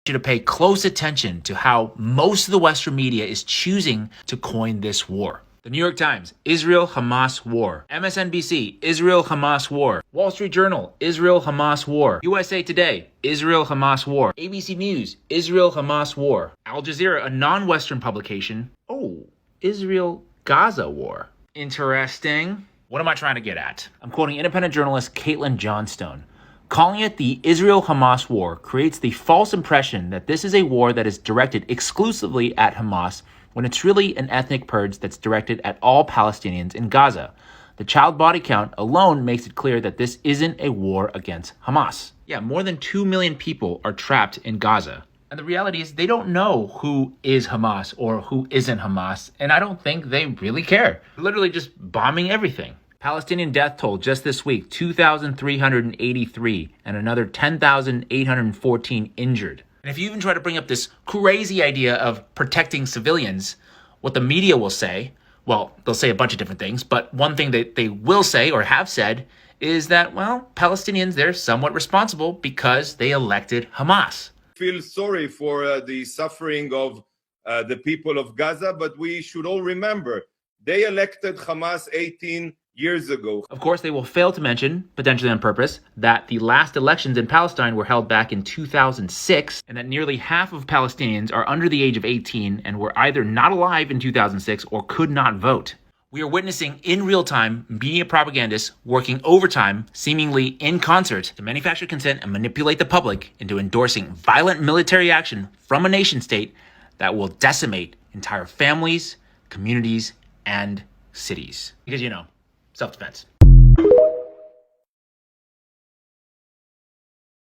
You to pay close attention to how most of the Western media is choosing to coin this war. The New York Times, Israel-Hamas war. MSNBC, Israel-Hamas war. Wall Street Journal, Israel-Hamas war. USA Today, Israel-Hamas war. ABC News, Israel-Hamas war. Al Jazeera, a non-Western publication, Israel-Gaza war. Interesting. What am I trying to get at? I'm quoting independent journalist Caitlin Johnstone. Calling it the Israel-Hamas war creates the false impression that this is a war that is directed exclusively at Hamas, when it's really an ethnic purge that's directed at all Palestinians in Gaza. The child body count alone makes it clear that this isn't a war against Hamas. Yeah, more than 2 million people are trapped in Gaza. And the reality is they don't know who is Hamas or who isn't Hamas, and I don't think they really care. They're literally just bombing everything. Palestinian death toll just this week, 2,383, and another 10,814 injured. And if you even try to bring up this crazy idea of protecting civilians, what the media will say, well, they'll say a bunch of different things, but one thing that they will say or have said is that, well, Palestinians, they're somewhat responsible because they elected Hamas. Feel sorry for the suffering of the people of Gaza, but we should all remember, they elected Hamas 18 years ago. Of course, they will fail to mention, potentially on purpose, that the last elections in Palestine were held back in 2006, and that nearly half of Palestinians are under the age of 18 and were either not alive in 2006 or could not vote. We are witnessing in real time media propagandists working overtime, seemingly in concert, to manufacture consent and manipulate the public into endorsing violent military action from a nation state that will decimate entire families, communities, and cities. Because, self-defense.